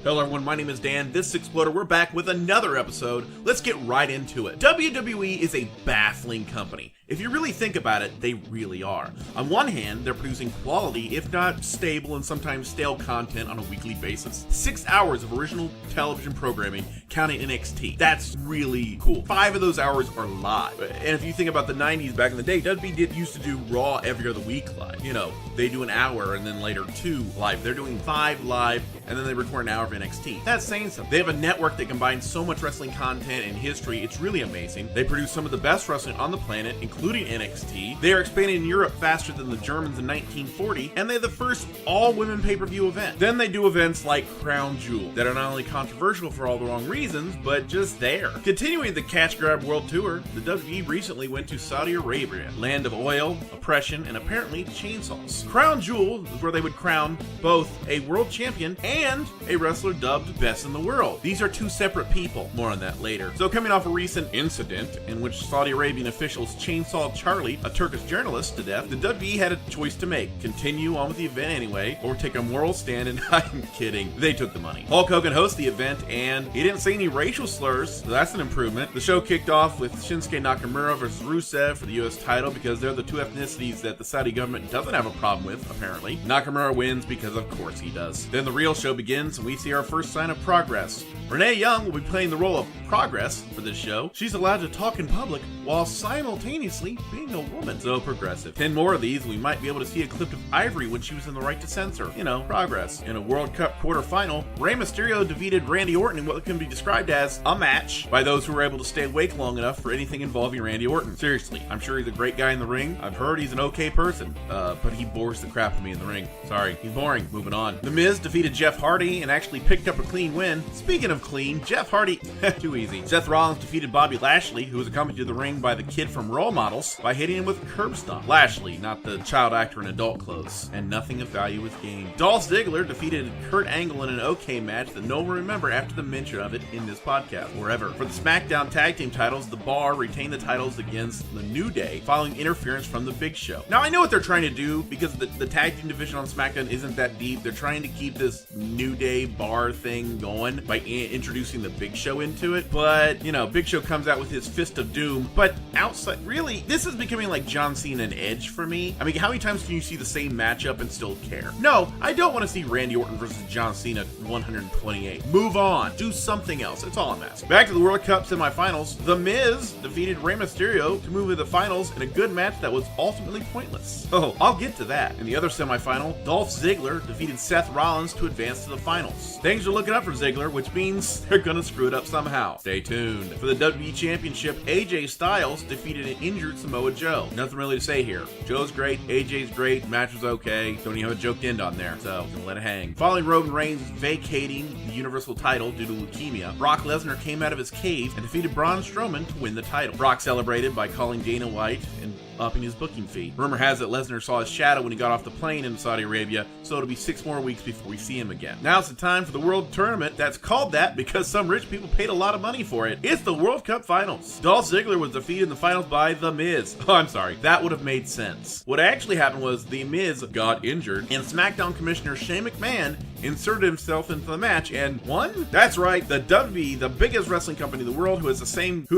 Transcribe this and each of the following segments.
Hello everyone, my name is Dan, this is Exploder, we're back with another episode. Let's get right into it. WWE is a baffling company. If you really think about it, they really are. On one hand, they're producing quality, if not stable and sometimes stale content on a weekly basis. 6 hours of original television programming, counting NXT. That's really cool. 5 of those hours are live. And if you think about the 90s back in the day, WWE used to do Raw every other week live. You know, they do an hour and then later 2 live. They're doing 5 live and then they record an hour of NXT. That's saying something. They have a network that combines so much wrestling content and history. It's really amazing. They produce some of the best wrestling on the planet, including NXT. They are expanding in Europe faster than the Germans in 1940, and they have the first all-women pay-per-view event. Then they do events like Crown Jewel that are not only controversial for all the wrong reasons, but just there. Continuing the Cash Grab World Tour, the WWE recently went to Saudi Arabia, land of oil, oppression, and apparently chainsaws. Crown Jewel is where they would crown both a world champion and a wrestler dubbed best in the world. These are 2 separate people. More on that later. So coming off a recent incident in which Saudi Arabian officials chainsawed Charlie, a Turkish journalist, to death, the WWE had a choice to make. Continue on with the event anyway, or take a moral stand, and I'm kidding. They took the money. Hulk Hogan hosted the event, and he didn't say any racial slurs, so that's an improvement. The show kicked off with Shinsuke Nakamura versus Rusev for the US title because they're the 2 ethnicities that the Saudi government doesn't have a problem with, apparently. Nakamura wins because of course he does. Then the real show begins, and we see our first sign of progress. Renee Young will be playing the role of Progress for this show. She's allowed to talk in public while simultaneously being a woman. So progressive. 10 more of these, and we might be able to see a clip of Ivory when she was in the right to censor. You know, progress. In a World Cup quarterfinal, Rey Mysterio defeated Randy Orton in what can be described as a match by those who were able to stay awake long enough for anything involving Randy Orton. Seriously, I'm sure he's a great guy in the ring. I've heard he's an okay person, but he bores the crap out of me in the ring. Sorry, he's boring. Moving on. The Miz defeated Jeff Hardy and actually picked up a clean win. Speaking of clean, Jeff Hardy, too easy. Seth Rollins defeated Bobby Lashley, who was accompanied to the ring by the kid from Role Models, by hitting him with a curb stomp. Lashley, not the child actor in adult clothes. And nothing of value was gained. Dolph Ziggler defeated Kurt Angle in an okay match that no one will remember after the mention of it in this podcast, or ever. For the SmackDown Tag Team titles, the Bar retained the titles against the New Day, following interference from the Big Show. Now, I know what they're trying to do, because the Tag Team division on SmackDown isn't that deep. They're trying to keep this New Day Bar thing going by introducing the Big Show into it, but, you know, Big Show comes out with his Fist of Doom, but outside, really, this is becoming like John Cena and Edge for me. I mean, how many times can you see the same matchup and still care? No, I don't want to see Randy Orton versus John Cena 128. Move on. Do something else. That's all I'm asking. Back to the World Cup semifinals. The Miz defeated Rey Mysterio to move to the finals in a good match that was ultimately pointless. Oh, I'll get to that. In the other semifinal, Dolph Ziggler defeated Seth Rollins to advance to the finals. Things are looking up for Ziggler, which means they're gonna screw it up somehow. Stay tuned. For the WWE Championship, AJ Styles defeated an injured Samoa Joe. Nothing really to say here. Joe's great, AJ's great, match was okay. Don't even have a joke end on there, so gonna let it hang. Following Roman Reigns vacating the Universal title due to leukemia, Brock Lesnar came out of his cave and defeated Braun Strowman to win the title. Brock celebrated by calling Dana White and upping his booking fee. Rumor has it Lesnar saw his shadow when he got off the plane in Saudi Arabia, so it'll be 6 more weeks before we see him again. Now it's the time for the World Tournament that's called that because some rich people paid a lot of money for it. It's the World Cup Finals. Dolph Ziggler was defeated in the finals by The Miz. Oh, I'm sorry. That would have made sense. What actually happened was The Miz got injured, and SmackDown Commissioner Shane McMahon inserted himself into the match and won? That's right, the WWE, the biggest wrestling company in the world, who is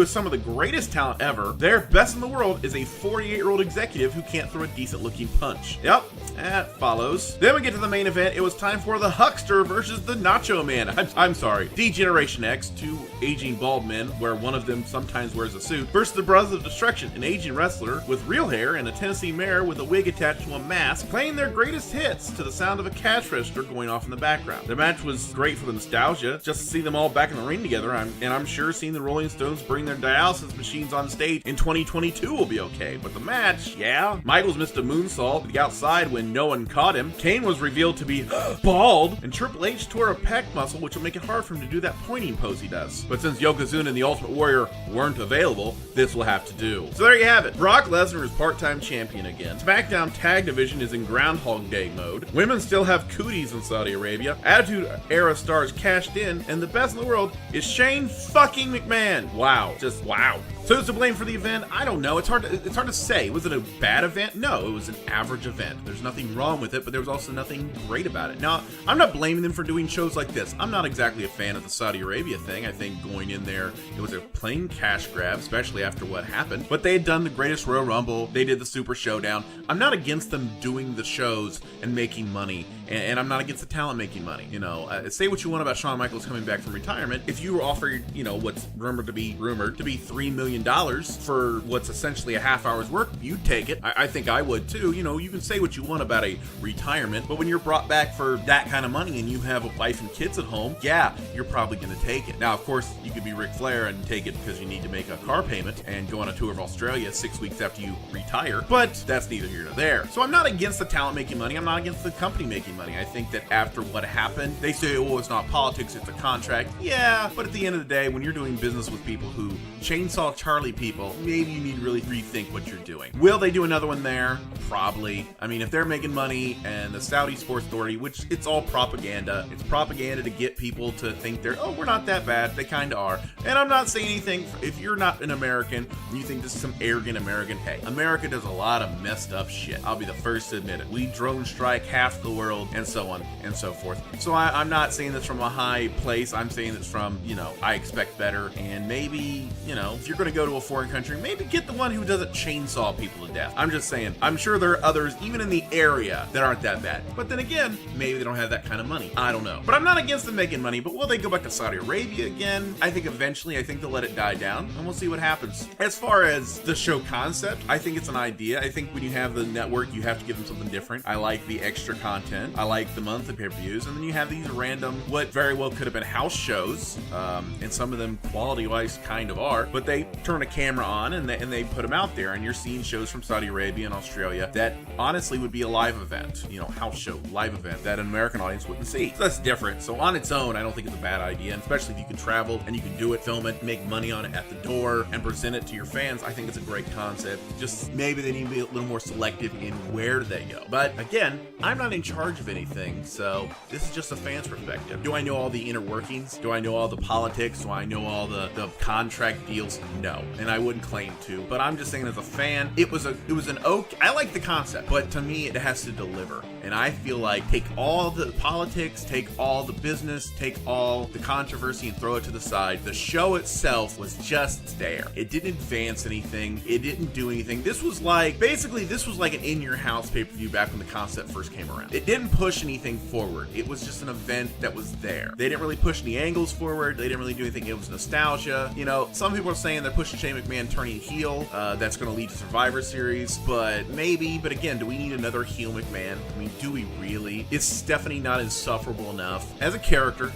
some of the greatest talent ever, their best in the world is a 48-year-old executive who can't throw a decent looking punch. Yep, that follows. Then we get to the main event. It was time for the Huckster versus the Nacho Man. I'm sorry, D-Generation X, 2 aging bald men, where one of them sometimes wears a suit, versus the Brothers of Destruction, an aging wrestler with real hair and a Tennessee mare with a wig attached to a mask, playing their greatest hits to the sound of a cash register going off in the background. The match was great for the nostalgia, just to see them all back in the ring together, and I'm sure seeing the Rolling Stones bring their dialysis machines on stage in 2022 will be okay, but the match, yeah. Michaels missed a moonsault to the outside when no one caught him. Kane was revealed to be bald, and Triple H tore a pec muscle, which will make it hard for him to do that pointing pose he does. But since Yokozuna and the Ultimate Warrior weren't available, this will have to do. So there you have it. Brock Lesnar is part-time champion again. SmackDown Tag Division is in Groundhog Day mode. Women still have cooties in Saudi Arabia. Attitude Era stars cashed in, and the best in the world is Shane fucking McMahon. Wow. Just wow. So who's to blame for the event? I don't know. It's hard to say. Was it a bad event? No, it was an average event. There's nothing wrong with it, but there was also nothing great about it. Now, I'm not blaming them for doing shows like this. I'm not exactly a fan of the Saudi Arabia thing. I think going in there, it was a plain cash grab, especially after what happened. But they had done the Greatest Royal Rumble. They did the Super Showdown. I'm not against them doing the shows and making money, and I'm not against the talent making money. You know, say what you want about Shawn Michaels coming back from retirement. If you were offered, you know, what's rumored to be $3 million for what's essentially a half hour's work, you'd take it. I think I would too. You know, you can say what you want about a retirement, but when you're brought back for that kind of money and you have a wife and kids at home, yeah, you're probably going to take it. Now, of course, you could be Ric Flair and take it because you need to make a car payment and go on a tour of Australia 6 weeks after you retire, but that's neither here nor there. So I'm not against the talent making money. I'm not against the company making money. I think that after what happened, they say, oh, it's not politics, it's a contract. Yeah, but at the end of the day, when you're doing business with people who chainsaw Charlie people, maybe you need to really rethink what you're doing. Will they do another one there? Probably. I mean, if they're making money and the Saudi Sports Authority, which it's all propaganda, it's propaganda to get people to think we're not that bad. They kind of are. And I'm not saying anything, if you're not an American and you think this is some arrogant American, hey, America does a lot of messed up shit. I'll be the first to admit it. We drone strike half the world and so on and so forth. So I'm not saying this from a high place. I'm saying this from, you know, I expect better. And maybe, you know, if you're going to go to a foreign country, maybe get the one who doesn't chainsaw people to death. I'm just saying, I'm sure there are others, even in the area, that aren't that bad. But then again, maybe they don't have that kind of money. I don't know. But I'm not against them making money, but will they go back to Saudi Arabia again? I think eventually, they'll let it die down, and we'll see what happens. As far as the show concept, I think it's an idea. I think when you have the network, you have to give them something different. I like the extra content. I like the monthly pay-per-views, and then you have these random, what very well could have been house shows, and some of them quality-wise kind of are, but they turn a camera on and they put them out there, and you're seeing shows from Saudi Arabia and Australia that honestly would be a live event, you know, house show, live event that an American audience wouldn't see. So that's different. So on its own, I don't think it's a bad idea, and especially if you can travel and you can do it, film it, make money on it at the door, and present it to your fans. I think it's a great concept. Just maybe they need to be a little more selective in where they go. But again, I'm not in charge of anything, so this is just a fan's perspective. Do I know all the inner workings? Do I know all the politics? Do I know all the contract deals? No, and I wouldn't claim to. But I'm just saying, as a fan, it was an okay. I like the concept, but to me, it has to deliver. And I feel like take all the politics, take all the business, take all the controversy, and throw it to the side. The show itself was just there. It didn't advance anything. It didn't do anything. This was like an in-your-house pay-per-view back when the concept first came around. It didn't push anything forward. It was just an event that was there. They didn't really push any angles forward. They didn't really do anything. It was nostalgia. You know, some people are saying they're pushing Shane McMahon turning heel. That's going to lead to Survivor Series, but maybe. But again, do we need another heel McMahon? I mean, do we really? Is Stephanie not insufferable enough as a character?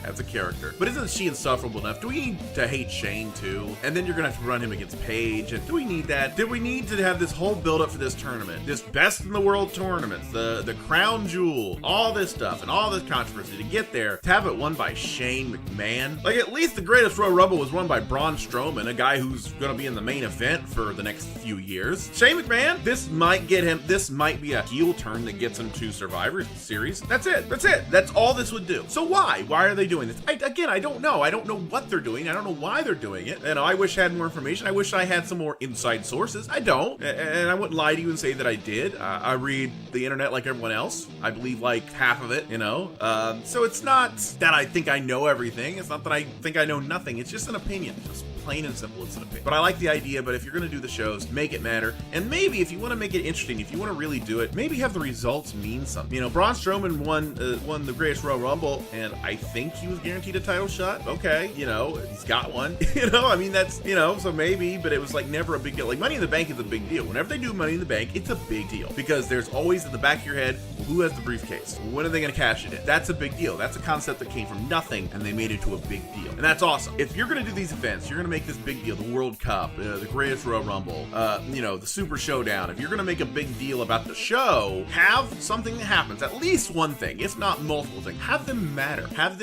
But isn't she insufferable enough? Do we need to hate Shane too? And then you're going to have to run him against Paige. And do we need that? Did we need to have this whole build-up for this tournament? This best in the world tournament, the crown jewel, all this stuff, and all this controversy to get there, to have it won by Shane McMahon? Like, at least the Greatest Royal Rumble was won by Braun Strowman, a guy who's going to be in the main event for the next few years. Shane McMahon, this might be a heel turn that gets him to Survivor Series. That's it. That's all this would do. So why are they doing this? I don't know. I don't know what they're doing. I don't know why they're doing it. And I wish I had more information. I wish I had some more inside sources. I don't. And I wouldn't lie to you and say that I did. I read the internet like everyone else. I believe like half of it, you know. So it's not that I think I know everything. It's not that I think I know nothing. It's just an opinion. Just plain and simple, it's an opinion. But I like the idea. But if you're going to do the shows, make it matter. And maybe if you want to make it interesting, if you want to really do it, maybe have the results mean something. You know, Braun Strowman won the Greatest Royal Rumble, and I think he was guaranteed a title shot. Okay, you know, he's got one. You know, I mean, that's, you know, so maybe, but it was like never a big deal. Like Money in the Bank is a big deal. Whenever they do Money in the Bank, it's a big deal because there's always in the back of your head, well, who has the briefcase? When are they going to cash it in? That's a big deal. That's a concept that came from nothing, and they made it to a big deal, and that's awesome. If you're going to do these events, you're going to make this big deal. The World Cup, the Greatest Royal Rumble, you know, the Super Showdown. If you're going to make a big deal about the show, have something that happens, at least one thing, if not multiple things. Have them matter. Have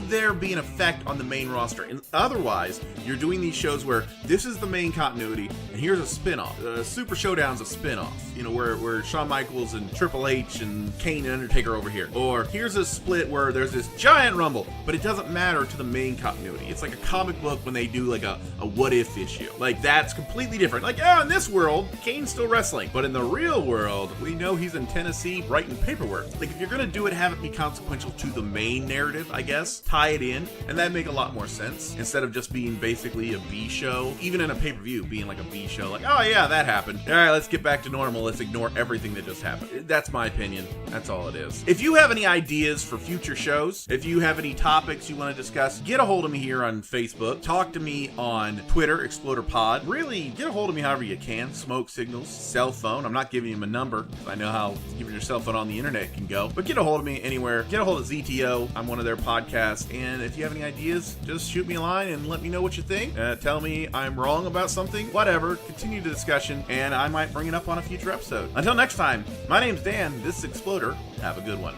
there be an effect on the main roster. And otherwise, you're doing these shows where this is the main continuity, and here's a spin-off. Super Showdown's a spin-off, you know, where Shawn Michaels and Triple H and Kane and Undertaker over here. Or here's a split where there's this giant rumble, but it doesn't matter to the main continuity. It's like a comic book when they do like a what if issue. Like, that's completely different. Like, oh, in this world, Kane's still wrestling. But in the real world, we know he's in Tennessee writing paperwork. Like, if you're gonna do it, have it be consequential to the main narrative, I guess. Tie it in, and that'd make a lot more sense. Instead of just being basically a B show, even in a pay-per-view, being like a B show, like, oh yeah, that happened. All right, let's get back to normal. Let's ignore everything that just happened. That's my opinion. That's all it is. If you have any ideas for future shows, if you have any topics you want to discuss, get a hold of me here on Facebook. Talk to me on Twitter, Exploder-Pod. Really, get a hold of me however you can. Smoke signals, cell phone. I'm not giving you my number, because I know how giving your cell phone on the internet can go. But get a hold of me anywhere. Get a hold of ZTO. I'm one of their podcasts. And if you have any ideas, just shoot me a line and let me know what you think. Tell me I'm wrong about something. Whatever. Continue the discussion, and I might bring it up on a future episode. Until next time, my name's Dan. This is Exploder. Have a good one.